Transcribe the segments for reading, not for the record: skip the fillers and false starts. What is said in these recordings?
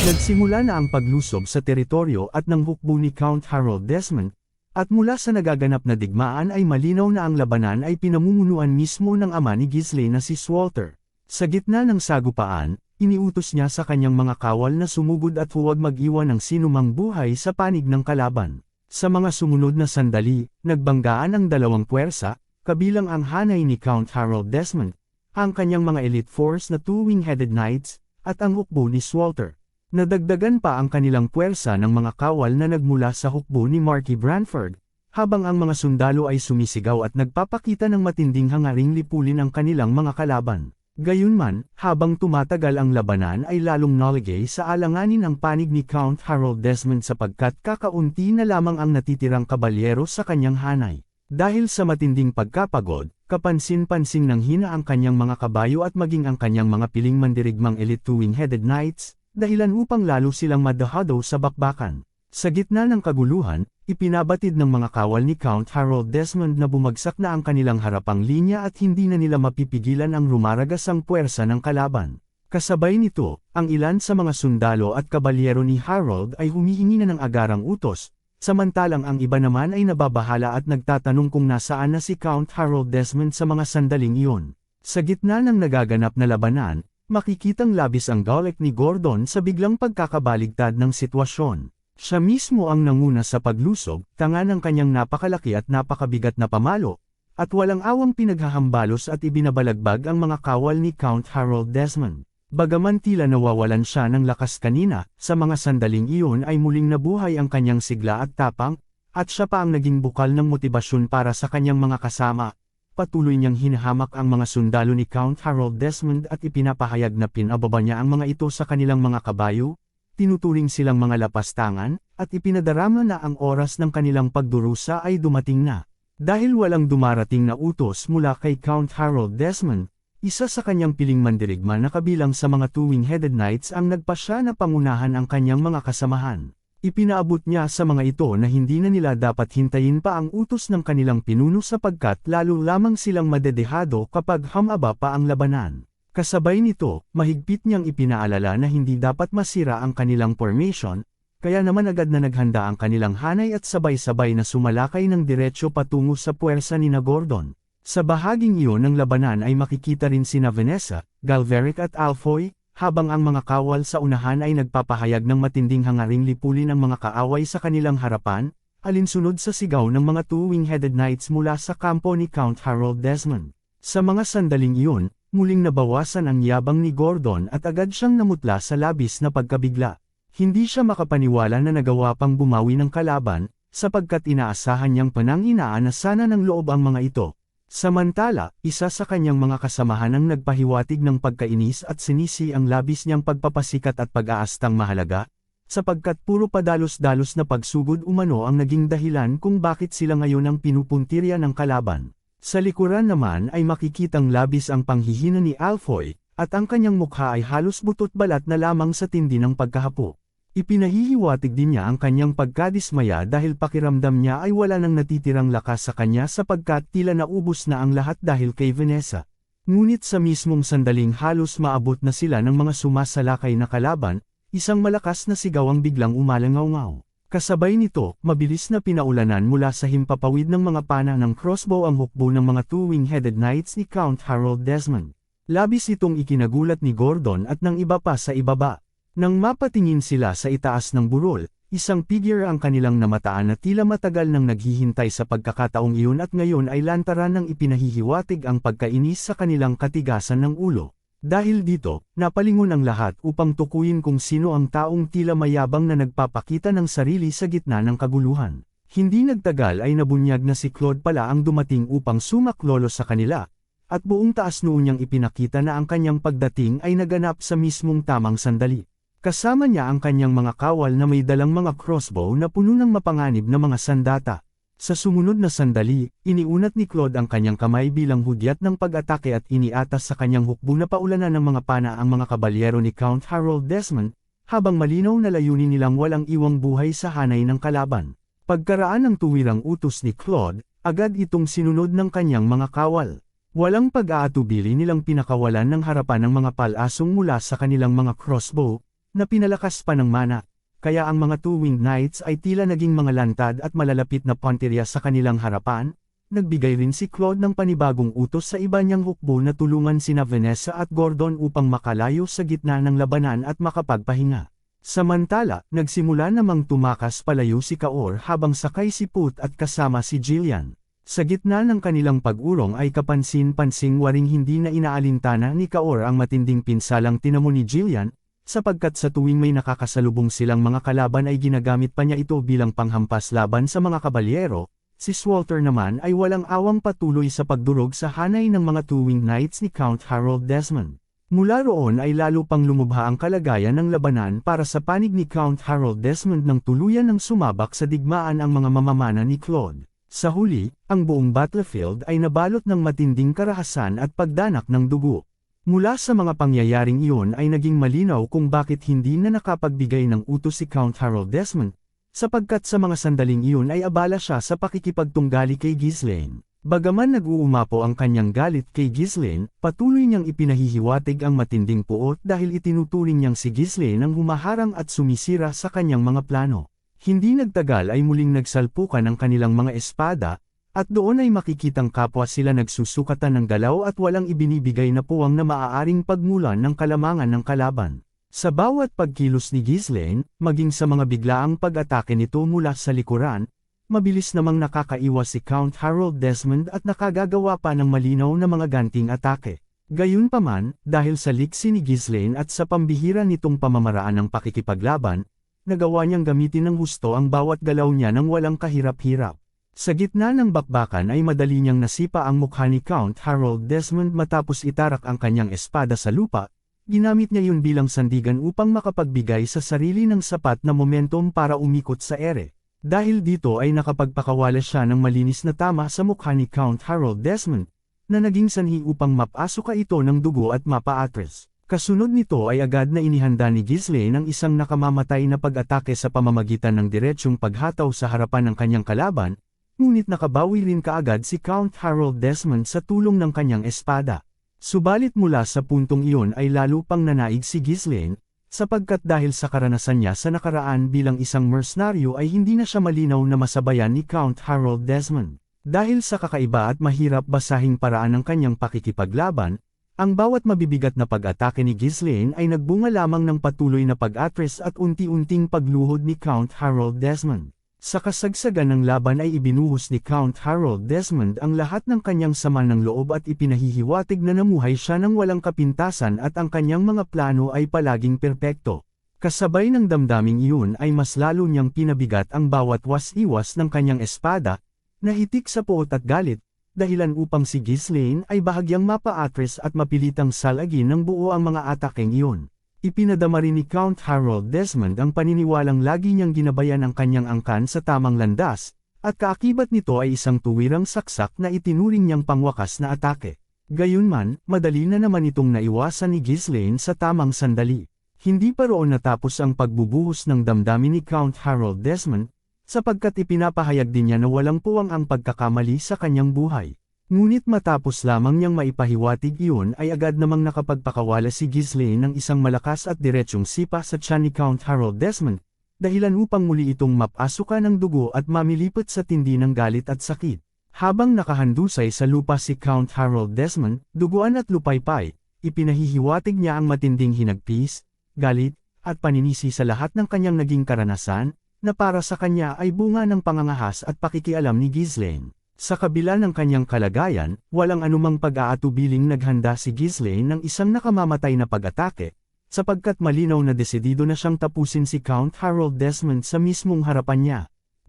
Nagsimula na ang paglusob sa teritoryo at ng hukbo ni Count Harold Desmond, at mula sa nagaganap na digmaan ay malinaw na ang labanan ay pinamumunuan mismo ng ama ni Ghislaine na si Walter. Sa gitna ng sagupaan, iniutos niya sa kanyang mga kawal na sumugod at huwag mag-iwan ng sinumang buhay sa panig ng kalaban. Sa mga sumunod na sandali, nagbanggaan ang dalawang puwersa, kabilang ang hanay ni Count Harold Desmond, ang kanyang mga elite force na two wing-headed knights, at ang hukbo ni Walter. Nadagdagan pa ang kanilang puwersa ng mga kawal na nagmula sa hukbo ni Marquis Branford, habang ang mga sundalo ay sumisigaw at nagpapakita ng matinding hangaring lipulin ang kanilang mga kalaban. Gayunman, habang tumatagal ang labanan ay lalong naligay sa alanganin ang panig ni Count Harold Desmond sapagkat kakaunti na lamang ang natitirang kabalyero sa kanyang hanay. Dahil sa matinding pagkapagod, kapansin-pansing ng hina ang kanyang mga kabayo at maging ang kanyang mga piling mandirigmang elite two wing-headed knights, dahilan upang lalo silang madahado sa bakbakan. Sa gitna ng kaguluhan, ipinabatid ng mga kawal ni Count Harold Desmond na bumagsak na ang kanilang harapang linya at hindi na nila mapipigilan ang rumaragasang puwersa ng kalaban. Kasabay nito, ang ilan sa mga sundalo at kabalyero ni Harold ay humihingi na ng agarang utos, samantalang ang iba naman ay nababahala at nagtatanong kung nasaan na si Count Harold Desmond sa mga sandaling iyon. Sa gitna ng nagaganap na labanan, makikitang labis ang galit ni Gordon sa biglang pagkakabaligtad ng sitwasyon. Siya mismo ang nanguna sa paglusob, tanga ng kanyang napakalaki at napakabigat na pamalo, at walang awang pinaghahambalos at ibinabalagbag ang mga kawal ni Count Harold Desmond. Bagaman tila nawawalan siya ng lakas kanina, sa mga sandaling iyon ay muling nabuhay ang kanyang sigla at tapang, at siya pa ang naging bukal ng motibasyon para sa kanyang mga kasama. Patuloy niyang hinahamak ang mga sundalo ni Count Harold Desmond at ipinapahayag na pinababa niya ang mga ito sa kanilang mga kabayo, tinuturing silang mga lapastangan, at ipinadarama na ang oras ng kanilang pagdurusa ay dumating na. Dahil walang dumarating na utos mula kay Count Harold Desmond, isa sa kanyang piling mandirigma na kabilang sa mga two wing-headed knights ang nagpasya na pangunahan ang kanyang mga kasamahan. Ipinaabot niya sa mga ito na hindi na nila dapat hintayin pa ang utos ng kanilang pinuno sapagkat lalo lamang silang madedehado kapag humaba pa ang labanan. Kasabay nito, mahigpit niyang ipinaalala na hindi dapat masira ang kanilang formation, kaya naman agad na naghanda ang kanilang hanay at sabay-sabay na sumalakay ng diretsyo patungo sa puwersa ni Gordon. Sa bahaging iyon ng labanan ay makikita rin sina Vanessa, Galveric at Alfoy, habang ang mga kawal sa unahan ay nagpapahayag ng matinding hangaring lipulin ang mga kaaway sa kanilang harapan, alinsunod sa sigaw ng mga two wing-headed knights mula sa kampo ni Count Harold Desmond. Sa mga sandaling iyon, muling nabawasan ang yabang ni Gordon at agad siyang namutla sa labis na pagkabigla. Hindi siya makapaniwala na nagawa pang bumawi ng kalaban, sapagkat inaasahan niyang pananghinaan na sana ng loob ang mga ito. Samantala, isa sa kanyang mga kasamahan ang nagpahiwatig ng pagkainis at sinisi ang labis niyang pagpapasikat at pag-aastang mahalaga, sapagkat puro padalos-dalos na pagsugod umano ang naging dahilan kung bakit sila ngayon ang pinupuntirya ng kalaban. Sa likuran naman ay makikitang labis ang panghihina ni Alfoy, at ang kanyang mukha ay halos butot balat na lamang sa tindi ng pagkahapo. Ipinahihiwatig din niya ang kanyang pagkadismaya dahil pakiramdam niya ay wala nang natitirang lakas sa kanya sapagkat tila naubos na ang lahat dahil kay Vanessa. Ngunit sa mismong sandaling halos maabot na sila ng mga sumasalakay na kalaban, isang malakas na sigaw ang biglang umalangaw-ngaw. Kasabay nito, mabilis na pinaulanan mula sa himpapawid ng mga pana ng crossbow ang hukbo ng mga two wing-headed knights ni Count Harold Desmond. Labis itong ikinagulat ni Gordon at ng iba pa sa ibaba. Nang mapatingin sila sa itaas ng burol, isang figure ang kanilang namataan na tila matagal nang naghihintay sa pagkakataong iyon at ngayon ay lantaran ng ipinahihiwatig ang pagkainis sa kanilang katigasan ng ulo. Dahil dito, napalingon ang lahat upang tukuyin kung sino ang taong tila mayabang na nagpapakita ng sarili sa gitna ng kaguluhan. Hindi nagtagal ay nabunyag na si Claude pala ang dumating upang sumaklolo sa kanila, at buong taas noo niyang ipinakita na ang kanyang pagdating ay naganap sa mismong tamang sandali. Kasama niya ang kanyang mga kawal na may dalang mga crossbow na puno ng mapanganib na mga sandata. Sa sumunod na sandali, iniunat ni Claude ang kanyang kamay bilang hudyat ng pag-atake at iniatas sa kanyang hukbo na paulanan ng mga pana ang mga kabalyero ni Count Harold Desmond, habang malinaw na layunin nilang walang iwang buhay sa hanay ng kalaban. Pagkaraan ng tuwirang utos ni Claude, agad itong sinunod ng kanyang mga kawal. Walang pag-aatubili nilang pinakawalan ng harapan ng mga palasong mula sa kanilang mga crossbow, na pinalakas pa ng mana. Kaya ang mga two-winged knights ay tila naging mga lantad at malalapit na panterya sa kanilang harapan. Nagbigay rin si Claude ng panibagong utos sa iba niyang hukbo na tulungan sina Vanessa at Gordon upang makalayo sa gitna ng labanan at makapagpahinga. Samantala, nagsimula namang tumakas palayo si Kaor habang sakay si Put at kasama si Jillian. Sa gitna ng kanilang pag-urong ay kapansin-pansing waring hindi na inaalintana ni Kaor ang matinding pinsalang tinamo ni Jillian, sapagkat sa tuwing may nakakasalubong silang mga kalaban ay ginagamit pa niya ito bilang panghampas laban sa mga kabalyero. Si Swalter naman ay walang awang patuloy sa pagdurog sa hanay ng mga two-winged knights ni Count Harold Desmond. Mula roon ay lalo pang lumubha ang kalagayan ng labanan para sa panig ni Count Harold Desmond nang tuluyan ng sumabak sa digmaan ang mga mamamana ni Claude. Sa huli, ang buong battlefield ay nabalot ng matinding karahasan at pagdanak ng dugo. Mula sa mga pangyayaring iyon ay naging malinaw kung bakit hindi na nakapagbigay ng utos si Count Harold Desmond, sapagkat sa mga sandaling iyon ay abala siya sa pakikipagtunggali kay Ghislaine. Bagaman nag-uumapo ang kanyang galit kay Ghislaine, patuloy niyang ipinahihiwatig ang matinding puot dahil itinuturing niyang si Ghislaine ang humaharang at sumisira sa kanyang mga plano. Hindi nagtagal ay muling nagsalpukan ang kanilang mga espada, at doon ay makikitang kapwa sila nagsusukatan ng galaw at walang ibinibigay na puwang na maaaring pagmulan ng kalamangan ng kalaban. Sa bawat pagkilos ni Ghislaine, maging sa mga biglaang pag-atake nito mula sa likuran, mabilis namang nakakaiwas si Count Harold Desmond at nakagagawa pa ng malinaw na mga ganting atake. Gayunpaman, dahil sa liksi ni Ghislaine at sa pambihira nitong pamamaraan ng pakikipaglaban, nagawa niyang gamitin ng husto ang bawat galaw niya nang walang kahirap-hirap. Sa gitna ng bakbakan ay madali niyang nasipa ang mukha ni Count Harold Desmond matapos itarak ang kanyang espada sa lupa. Ginamit niya yun bilang sandigan upang makapagbigay sa sarili ng sapat na momentum para umikot sa ere. Dahil dito ay nakapagpakawala siya ng malinis na tama sa mukha ni Count Harold Desmond, na naging sanhi upang mapasuka ito ng dugo at mapa-atres. Kasunod nito ay agad na inihanda ni Ghislaine ang isang nakamamatay na pag-atake sa pamamagitan ng diretsyong paghataw sa harapan ng kanyang kalaban, ngunit nakabawi rin kaagad si Count Harold Desmond sa tulong ng kanyang espada. Subalit mula sa puntong iyon ay lalo pang nanaig si Ghislaine, sapagkat dahil sa karanasan niya sa nakaraan bilang isang mercenaryo ay hindi na siya malinaw na masabayan ni Count Harold Desmond. Dahil sa kakaiba at mahirap basahing paraan ng kanyang pakikipaglaban, ang bawat mabibigat na pag-atake ni Ghislaine ay nagbunga lamang ng patuloy na pag-atres at unti-unting pagluhod ni Count Harold Desmond. Sa kasagsagan ng laban ay ibinuhos ni Count Harold Desmond ang lahat ng kanyang sama ng loob at ipinahihiwatig na namuhay siya ng walang kapintasan at ang kanyang mga plano ay palaging perpekto. Kasabay ng damdaming iyon ay mas lalo niyang pinabigat ang bawat was-iwas ng kanyang espada, na hitik sa puot at galit, dahilan upang si Ghislaine ay bahagyang mapa-atres at mapilitang salagin ng buo ang mga atakeng iyon. Ipinadama rin ni Count Harold Desmond ang paniniwalang lagi niyang ginabayan ang kanyang angkan sa tamang landas, at kaakibat nito ay isang tuwirang saksak na itinuring niyang pangwakas na atake. Gayunman, madali na naman itong naiwasan ni Ghislaine sa tamang sandali. Hindi pa roon natapos ang pagbubuhos ng damdamin ni Count Harold Desmond, sapagkat ipinapahayag din niya na walang puwang ang pagkakamali sa kanyang buhay. Ngunit matapos lamang niyang maipahiwatig iyon ay agad namang nakapagpakawala si Ghislaine ng isang malakas at diretsyong sipa sa tiyan ni Count Harold Desmond, dahilan upang muli itong mapasukan ng dugo at mamilipot sa tindi ng galit at sakit. Habang nakahandusay sa lupa si Count Harold Desmond, duguan at lupaypay, ipinahihiwatig niya ang matinding hinagpis, galit, at paninisi sa lahat ng kanyang naging karanasan, na para sa kanya ay bunga ng pangangahas at pakikialam ni Ghislaine. Sa kabila ng kanyang kalagayan, walang anumang pag-aatubiling naghanda si Ghislaine ng isang nakamamatay na pag-atake, sapagkat malinaw na desidido na siyang tapusin si Count Harold Desmond sa mismong harapan niya.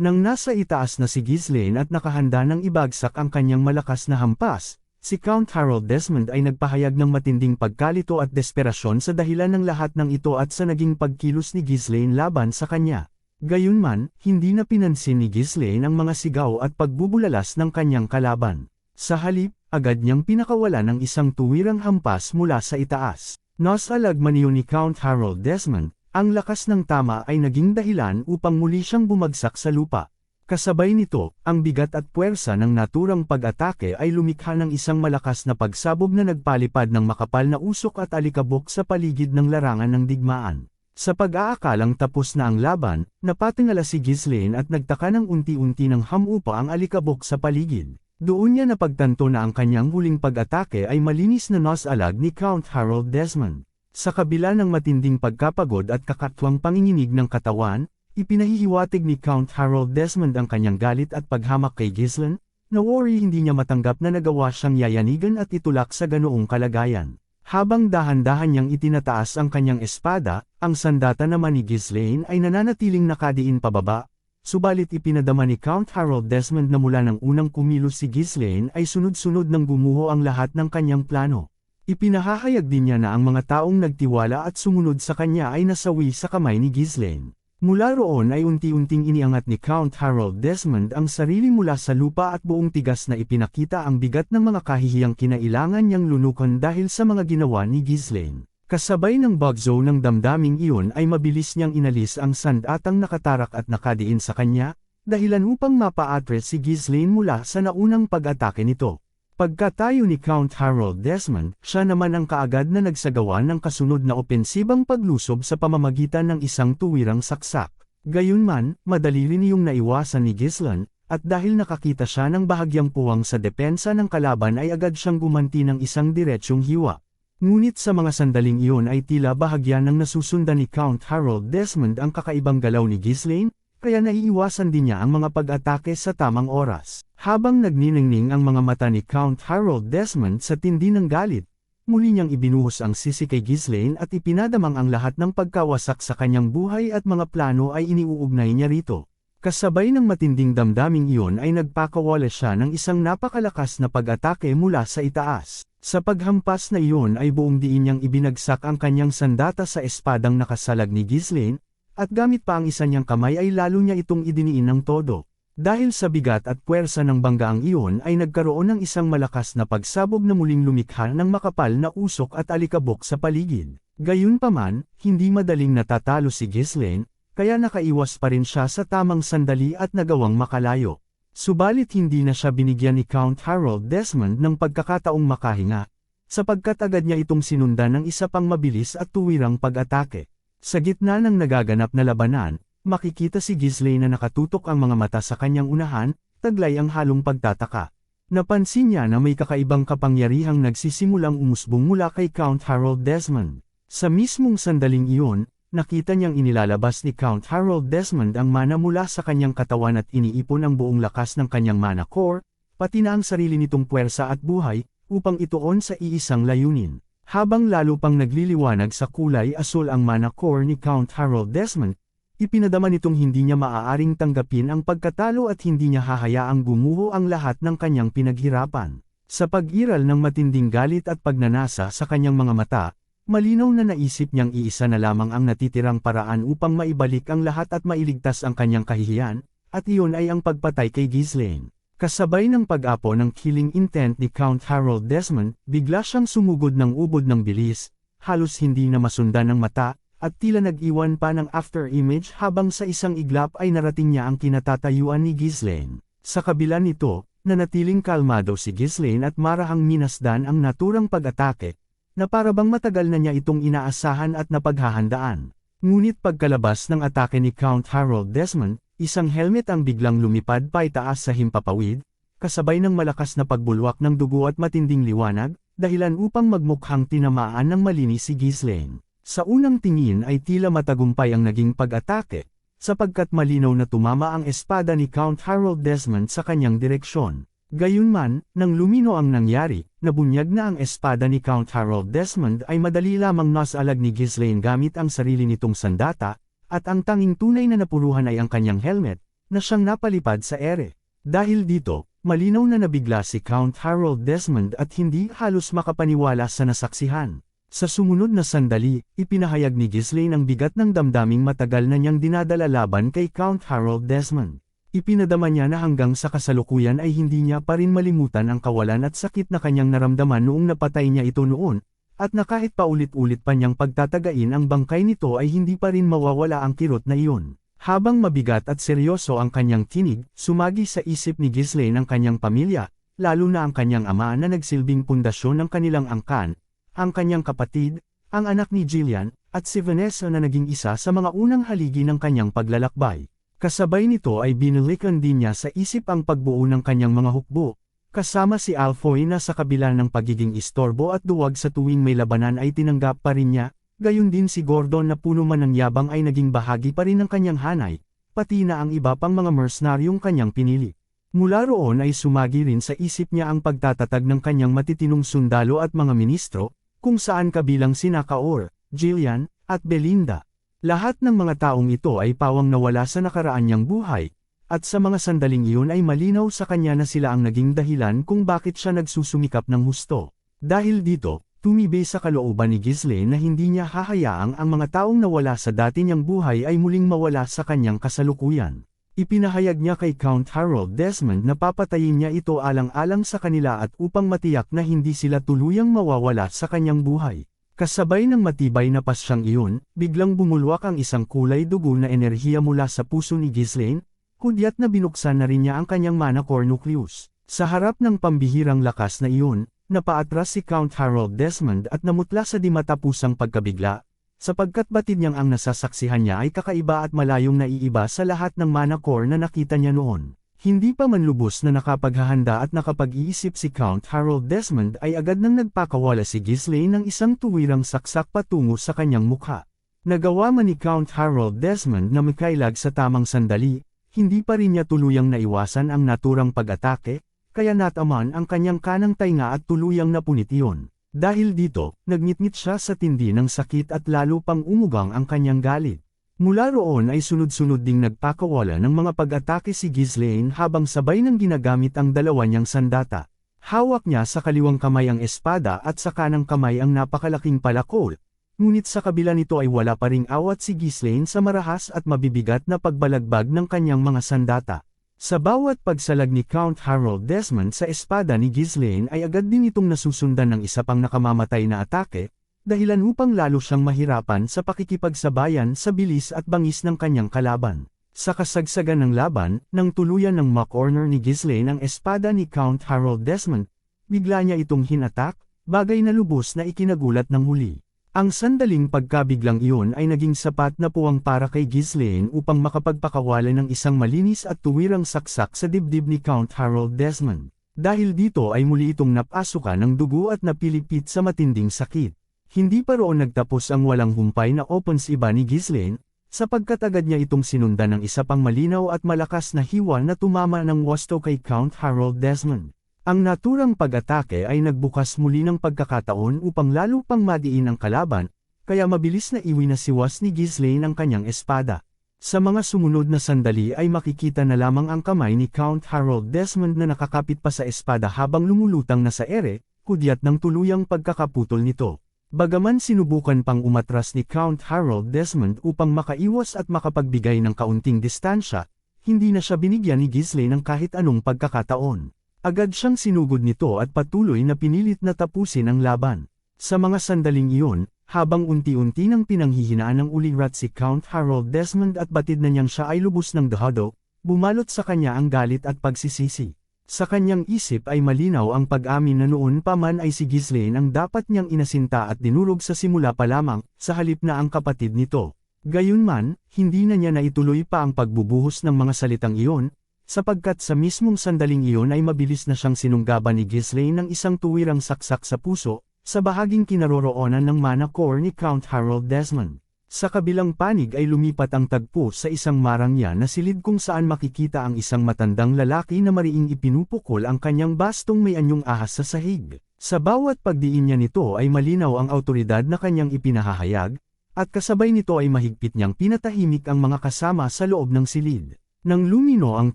Nang nasa itaas na si Ghislaine at nakahanda ng ibagsak ang kanyang malakas na hampas, si Count Harold Desmond ay nagpahayag ng matinding pagkalito at desperasyon sa dahilan ng lahat ng ito at sa naging pagkilos ni Ghislaine laban sa kanya. Gayunman, hindi na pinansin ni Ghislaine ang mga sigaw at pagbubulalas ng kanyang kalaban. Sa halip, agad niyang pinakawala ng isang tuwirang hampas mula sa itaas. Nasa lagman iyon ni Count Harold Desmond, ang lakas ng tama ay naging dahilan upang muli siyang bumagsak sa lupa. Kasabay nito, ang bigat at puwersa ng naturang pag-atake ay lumikha ng isang malakas na pagsabog na nagpalipad ng makapal na usok at alikabok sa paligid ng larangan ng digmaan. Sa pag-aakalang tapos na ang laban, napatingala si Ghislaine at nagtaka ng unti-unti ng hamupa ang alikabok sa paligid. Doon niya napagtanto na ang kanyang huling pag-atake ay malinis na nosalag ni Count Harold Desmond. Sa kabila ng matinding pagkapagod at kakatwang panginginig ng katawan, ipinahihiwatig ni Count Harold Desmond ang kanyang galit at paghamak kay Ghislaine, na worry hindi niya matanggap na nagawa siyang yayanigan at itulak sa ganoong kalagayan. Habang dahan-dahan niyang itinataas ang kanyang espada, ang sandata naman ni Ghislaine ay nananatiling nakadiin pababa, subalit ipinadama ni Count Harold Desmond na mula ng unang kumilos si Ghislaine ay sunod-sunod nang gumuho ang lahat ng kanyang plano. Ipinahahayag din niya na ang mga taong nagtiwala at sumunod sa kanya ay nasawi sa kamay ni Ghislaine. Mula roon ay unti-unting iniangat ni Count Harold Desmond ang sarili mula sa lupa at buong tigas na ipinakita ang bigat ng mga kahihiyang kinailangan niyang lunukan dahil sa mga ginawa ni Ghislaine. Kasabay ng bugzo ng damdaming iyon ay mabilis niyang inalis ang sandatang nakatarak at nakadiin sa kanya, dahilan upang mapa-address si Ghislaine mula sa naunang pag-atake nito. Pagkatayo ni Count Harold Desmond, siya naman ang kaagad na nagsagawa ng kasunod na opensibang paglusob sa pamamagitan ng isang tuwirang saksak. Gayunman, madali rin iyong naiwasan ni Ghislaine, at dahil nakakita siya ng bahagyang puwang sa depensa ng kalaban ay agad siyang gumanti ng isang diretsyong hiwa. Ngunit sa mga sandaling iyon ay tila bahagya nang nasusundan ni Count Harold Desmond ang kakaibang galaw ni Ghislaine, kaya naiiwasan din niya ang mga pag-atake sa tamang oras. Habang nagniningning ang mga mata ni Count Harold Desmond sa tindi ng galit, muli niyang ibinuhos ang sisi kay Ghislaine at ipinadamang ang lahat ng pagkawasak sa kanyang buhay at mga plano ay iniuugnay niya rito. Kasabay ng matinding damdaming iyon ay nagpakawala siya ng isang napakalakas na pag-atake mula sa itaas. Sa paghampas na iyon ay buong diin niyang ibinagsak ang kanyang sandata sa espadang nakasalag ni Ghislaine, at gamit pa ang isa niyang kamay ay lalo niya itong idiniin ng todo. Dahil sa bigat at puwersa ng banggaang iyon ay nagkaroon ng isang malakas na pagsabog na muling lumikha ng makapal na usok at alikabok sa paligid. Gayunpaman, hindi madaling natatalo si Ghislaine, kaya nakaiwas pa rin siya sa tamang sandali at nagawang makalayo. Subalit hindi na siya binigyan ni Count Harold Desmond ng pagkakataong makahinga, sapagkat agad niya itong sinundan ng isa pang mabilis at tuwirang pag-atake. Sa gitna ng nagaganap na labanan, makikita si Ghislaine na nakatutok ang mga mata sa kanyang unahan, taglay ang halong pagtataka. Napansin niya na may kakaibang kapangyarihang nagsisimulang umusbong mula kay Count Harold Desmond. Sa mismong sandaling iyon, nakita niyang inilalabas ni Count Harold Desmond ang mana mula sa kanyang katawan at iniipon ang buong lakas ng kanyang mana core, pati na ang sarili nitong puwersa at buhay, upang ituon sa iisang layunin. Habang lalo pang nagliliwanag sa kulay asul ang mana core ni Count Harold Desmond, ipinadama nitong hindi niya maaaring tanggapin ang pagkatalo at hindi niya hahayaang gumuho ang lahat ng kanyang pinaghirapan. Sa pag-iral ng matinding galit at pagnanasa sa kanyang mga mata, malinaw na naisip niyang iisa na lamang ang natitirang paraan upang maibalik ang lahat at mailigtas ang kanyang kahihiyan, at iyon ay ang pagpatay kay Ghislaine. Kasabay ng pag-apo ng killing intent ni Count Harold Desmond, bigla siyang sumugod ng ubod ng bilis, halos hindi na masundan ng mata, at tila nag-iwan pa ng after image habang sa isang iglap ay narating niya ang kinatatayuan ni Ghislaine. Sa kabila nito, nanatiling kalmado si Ghislaine at marahang minasdan ang naturang pag-atake, na parabang matagal na niya itong inaasahan at napaghahandaan. Ngunit pagkalabas ng atake ni Count Harold Desmond, isang helmet ang biglang lumipad paitaas sa himpapawid, kasabay ng malakas na pagbulwak ng dugo at matinding liwanag, dahilan upang magmukhang tinamaan ng malinis si Ghislaine. Sa unang tingin ay tila matagumpay ang naging pag-atake, sapagkat malinaw na tumama ang espada ni Count Harold Desmond sa kanyang direksyon. Gayunman, nang lumino ang nangyari, nabunyag na ang espada ni Count Harold Desmond ay madali lamang nasalag ni Ghislaine gamit ang sarili nitong sandata, at ang tanging tunay na napuruhan ay ang kanyang helmet, na siyang napalipad sa ere. Dahil dito, malinaw na nabigla si Count Harold Desmond at hindi halos makapaniwala sa nasaksihan. Sa sumunod na sandali, ipinahayag ni Ghislaine ang bigat ng damdaming matagal na niyang dinadala laban kay Count Harold Desmond. Ipinadama niya na hanggang sa kasalukuyan ay hindi niya pa rin malimutan ang kawalan at sakit na kanyang naramdaman noong napatay niya ito noon, at na kahit paulit-ulit pa niyang pagtatagain ang bangkay nito ay hindi pa rin mawawala ang kirot na iyon. Habang mabigat at seryoso ang kanyang tinig, sumagi sa isip ni Ghislaine ang kanyang pamilya, lalo na ang kanyang ama na nagsilbing pundasyon ng kanilang angkan, ang kanyang kapatid, ang anak ni Jillian, at si Vanessa na naging isa sa mga unang haligi ng kanyang paglalakbay. Kasabay nito ay binalikan din niya sa isip ang pagbuo ng kanyang mga hukbo, kasama si Alfoy na sa kabila ng pagiging istorbo at duwag sa tuwing may labanan ay tinanggap pa rin niya, gayon din si Gordon na puno man ng yabang ay naging bahagi pa rin ng kanyang hanay, pati na ang iba pang mga mercenaryong kanyang pinili. Mula roon ay sumagi rin sa isip niya ang pagtatatag ng kanyang matitinong sundalo at mga ministro, kung saan kabilang sina Kaor, Jillian, at Belinda. Lahat ng mga taong ito ay pawang nawala sa nakaraan niyang buhay, at sa mga sandaling iyon ay malinaw sa kanya na sila ang naging dahilan kung bakit siya nagsusumikap ng husto. Dahil dito, tumibay sa kalooban ni Ghislaine na hindi niya hahayaang ang mga taong nawala sa dati niyang buhay ay muling mawala sa kanyang kasalukuyan. Ipinahayag niya kay Count Harold Desmond na papatayin niya ito alang-alang sa kanila at upang matiyak na hindi sila tuluyang mawawala sa kanyang buhay. Kasabay ng matibay na pasyang iyon, biglang bumulwak ang isang kulay dugo na enerhiya mula sa puso ni Ghislaine, hudyat na binuksan na rin niya ang kanyang mana core nucleus. Sa harap ng pambihirang lakas na iyon, napaatras si Count Harold Desmond at namutla sa di matapusang pagkabigla, sapagkat batid niyang ang nasasaksihan niya ay kakaiba at malayong naiiba sa lahat ng mana core na nakita niya noon. Hindi pa man lubos na nakapaghahanda at nakapag-iisip si Count Harold Desmond ay agad nang nagpakawala si Ghislaine ng isang tuwirang saksak patungo sa kanyang mukha. Nagawa man ni Count Harold Desmond na makailag sa tamang sandali, hindi pa rin niya tuluyang naiwasan ang naturang pag-atake, kaya nataman ang kanyang kanang tainga at tuluyang napunit iyon. Dahil dito, nagngitngit siya sa tindi ng sakit at lalo pang umugang ang kanyang galit. Mula roon ay sunod-sunod ding nagpakawala ng mga pag-atake si Ghislaine habang sabay nang ginagamit ang dalawa niyang sandata. Hawak niya sa kaliwang kamay ang espada at sa kanang kamay ang napakalaking palakol, ngunit sa kabila nito ay wala pa ring awat si Ghislaine sa marahas at mabibigat na pagbalagbag ng kanyang mga sandata. Sa bawat pagsalag ni Count Harold Desmond sa espada ni Ghislaine ay agad din itong nasusundan ng isa pang nakamamatay na atake, dahilan upang lalo siyang mahirapan sa pakikipagsabayan sa bilis at bangis ng kanyang kalaban. Sa kasagsagan ng laban, nang tuluyan ng ma-corner ni Ghislaine ang espada ni Count Harold Desmond, bigla niya itong hinatak, bagay na lubos na ikinagulat ng huli. Ang sandaling pagkabiglang iyon ay naging sapat na puwang para kay Ghislaine upang makapagpakawala ng isang malinis at tuwirang saksak sa dibdib ni Count Harold Desmond. Dahil dito ay muli itong napasukan ng dugo at napilipit sa matinding sakit. Hindi pa roon nagtapos ang walang humpay na offense iba ni Ghislaine, sapagkat agad niya itong sinundan ng isa pang malinaw at malakas na hiwa na tumama ng wasto kay Count Harold Desmond. Ang naturang pag-atake ay nagbukas muli ng pagkakataon upang lalo pang madiin ang kalaban, kaya mabilis na iwi na siwas ni Ghislaine ang kanyang espada. Sa mga sumunod na sandali ay makikita na lamang ang kamay ni Count Harold Desmond na nakakapit pa sa espada habang lumulutang na sa ere, kudyat ng tuluyang pagkakaputol nito. Bagaman sinubukan pang umatras ni Count Harold Desmond upang makaiwas at makapagbigay ng kaunting distansya, hindi na siya binigyan ni Ghislaine ng kahit anong pagkakataon. Agad siyang sinugod nito at patuloy na pinilit na tapusin ang laban. Sa mga sandaling iyon, habang unti-unti nang pinanghihinaan ng ulirat si Count Harold Desmond at batid na niyang siya ay lubos ng dahado, bumalot sa kanya ang galit at pagsisisi. Sa kanyang isip ay malinaw ang pag-amin na noon pa man ay si Ghislaine ang dapat niyang inasinta at dinurog sa simula pa lamang, sa halip na ang kapatid nito. Gayunman, hindi na niya naituloy pa ang pagbubuhos ng mga salitang iyon, sapagkat sa mismong sandaling iyon ay mabilis na siyang sinunggaban ni Ghislaine ng isang tuwirang saksak sa puso, sa bahaging kinaroroonan ng mana core ni Count Harold Desmond. Sa kabilang panig ay lumipat ang tagpo sa isang marangya na silid kung saan makikita ang isang matandang lalaki na mariing ipinupukol ang kanyang bastong may anyong ahas sa sahig. Sa bawat pagdiin niya nito ay malinaw ang awtoridad na kanyang ipinahahayag, at kasabay nito ay mahigpit niyang pinatahimik ang mga kasama sa loob ng silid. Nang lumino ang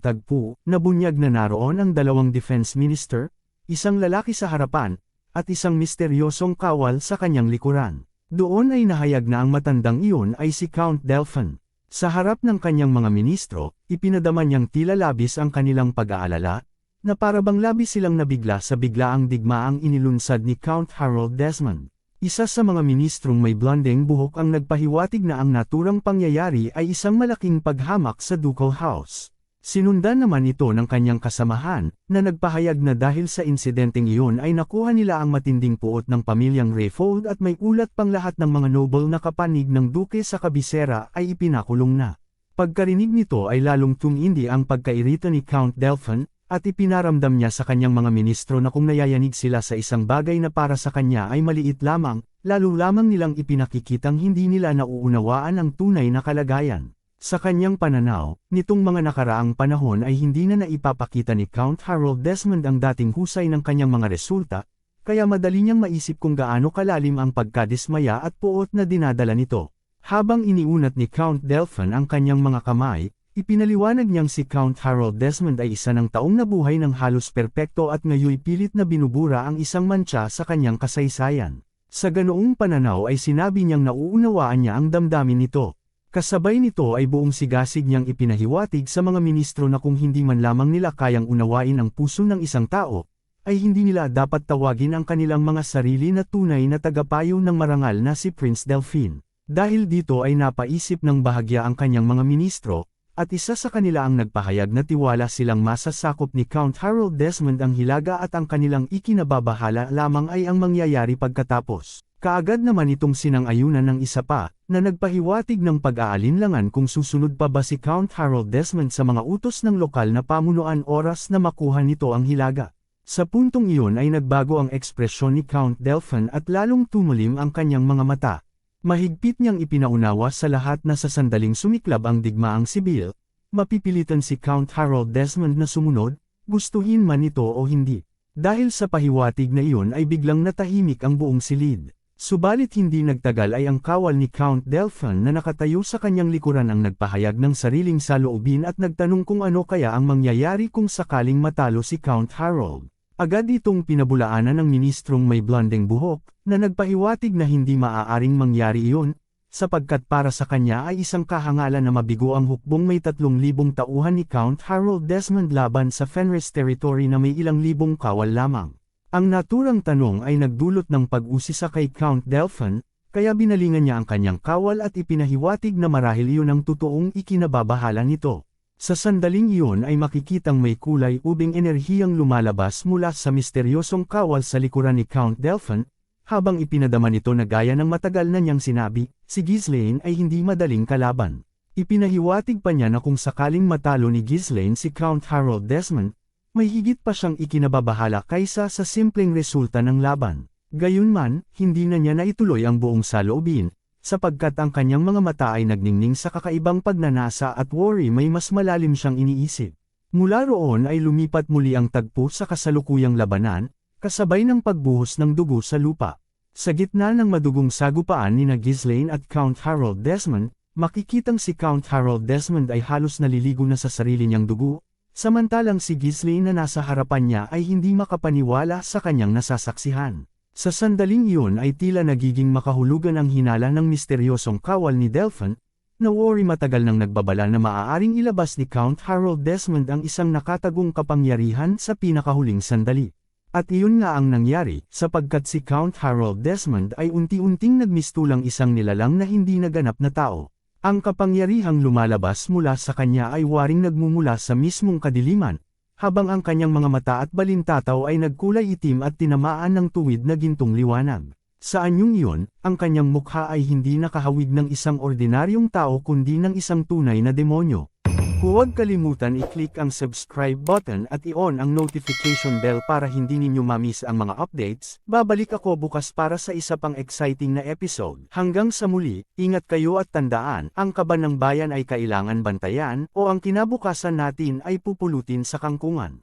tagpo, nabunyag na naroon ang dalawang defense minister, isang lalaki sa harapan, at isang misteryosong kawal sa kanyang likuran. Doon ay nahayag na ang matandang iyon ay si Count Delphin. Sa harap ng kanyang mga ministro, ipinadama niyang tila labis ang kanilang pag-aalala, na parabang labis silang nabigla sa biglaang digmaang inilunsad ni Count Harold Desmond. Isa sa mga ministrong may blondeng buhok ang nagpahiwatig na ang naturang pangyayari ay isang malaking paghamak sa Ducal House. Sinundan naman ito ng kanyang kasamahan, na nagpahayag na dahil sa insidenteng iyon ay nakuha nila ang matinding puot ng pamilyang Rayfold at may ulat pang lahat ng mga noble na kapanig ng duke sa kabisera ay ipinakulong na. Pagkarinig nito ay lalong tumindi ang pagkairita ni Count Delphin, at ipinaramdam niya sa kanyang mga ministro na kung nayayanig sila sa isang bagay na para sa kanya ay maliit lamang, lalo lamang nilang ipinakikitang hindi nila nauunawaan ang tunay na kalagayan. Sa kanyang pananaw, nitong mga nakaraang panahon ay hindi na naipapakita ni Count Harold Desmond ang dating husay ng kanyang mga resulta, kaya madali niyang maisip kung gaano kalalim ang pagkadismaya at puot na dinadala nito. Habang iniunat ni Count Delphin ang kanyang mga kamay, ipinaliwanag niyang si Count Harold Desmond ay isa ng taong nabuhay ng halos perpekto at ngayoy pilit na binubura ang isang mantsa sa kanyang kasaysayan. Sa ganoong pananaw ay sinabi niyang nauunawaan niya ang damdamin nito. Kasabay nito ay buong sigasig niyang ipinahiwatig sa mga ministro na kung hindi man lamang nila kayang unawain ang puso ng isang tao, ay hindi nila dapat tawagin ang kanilang mga sarili na tunay na tagapayo ng marangal na si Prince Delphine. Dahil dito ay napaisip ng bahagya ang kanyang mga ministro, at isa sa kanila ang nagpahayag na tiwala silang masasakop ni Count Harold Desmond ang hilaga at ang kanilang ikinababahala lamang ay ang mangyayari pagkatapos. Kaagad naman itong sinang-ayunan ng isa pa, na nagpahiwatig ng pag-aalinlangan kung susunod pa ba si Count Harold Desmond sa mga utos ng lokal na pamunuan oras na makuha nito ang hilaga. Sa puntong iyon ay nagbago ang ekspresyon ni Count Delphin at lalong tumulim ang kanyang mga mata. Mahigpit niyang ipinaunawa sa lahat na sa sandaling sumiklab ang digmaang sibil, mapipilitan si Count Harold Desmond na sumunod, gustuhin man ito o hindi. Dahil sa pahiwatig na iyon ay biglang natahimik ang buong silid. Subalit hindi nagtagal ay ang kawal ni Count Delphin na nakatayo sa kanyang likuran ang nagpahayag ng sariling saloobin at nagtanong kung ano kaya ang mangyayari kung sakaling matalo si Count Harold. Agad itong pinabulaanan ng ministrong may blondeng buhok, na nagpahiwatig na hindi maaaring mangyari iyon, sapagkat para sa kanya ay isang kahangalan na mabigo ang hukbong may 3,000 tauhan ni Count Harold Desmond laban sa Fenris territory na may ilang libong kawal lamang. Ang naturang tanong ay nagdulot ng pag-usisa kay Count Delphin, kaya binalingan niya ang kanyang kawal at ipinahiwatig na marahil iyon ang totoong ikinababahala nito. Sa sandaling iyon ay makikitang may kulay ubing enerhiyang lumalabas mula sa misteryosong kawal sa likuran ni Count Delphin, habang ipinadama nito na gaya ng matagal na niyang sinabi, si Ghislaine ay hindi madaling kalaban. Ipinahiwatig pa niya na kung sakaling matalo ni Ghislaine si Count Harold Desmond, may higit pa siyang ikinababahala kaysa sa simpleng resulta ng laban. Gayunman, hindi na niya naituloy ang buong saloobin, sapagkat ang kanyang mga mata ay nagningning sa kakaibang pagnanasa at worry may mas malalim siyang iniisip. Mula roon ay lumipat muli ang tagpo sa kasalukuyang labanan, kasabay ng pagbuhos ng dugo sa lupa. Sa gitna ng madugong sagupaan ni Ghislaine at Count Harold Desmond, makikitang si Count Harold Desmond ay halos naliligo na sa sarili niyang dugo, samantalang si Ghislaine na nasa harapan niya ay hindi makapaniwala sa kanyang nasasaksihan. Sa sandaling iyon ay tila nagiging makahulugan ang hinala ng misteryosong kawal ni Delphin, na worry matagal nang nagbabala na maaaring ilabas ni Count Harold Desmond ang isang nakatagong kapangyarihan sa pinakahuling sandali. At iyon nga ang nangyari, sapagkat si Count Harold Desmond ay unti-unting nagmistulang isang nilalang na hindi naganap na tao. Ang kapangyarihang lumalabas mula sa kanya ay waring nagmumula sa mismong kadiliman, habang ang kanyang mga mata at balintataw ay nagkulay itim at tinamaan ng tuwid na gintong liwanag. Sa anyong iyon, ang kanyang mukha ay hindi nakahawig ng isang ordinaryong tao kundi ng isang tunay na demonyo. Huwag kalimutan i-click ang subscribe button at i-on ang notification bell para hindi ninyo ma-miss ang mga updates. Babalik ako bukas para sa isa pang exciting na episode. Hanggang sa muli, ingat kayo at tandaan, ang kaban ng bayan ay kailangan bantayan, o ang kinabukasan natin ay pupulutin sa kangkungan.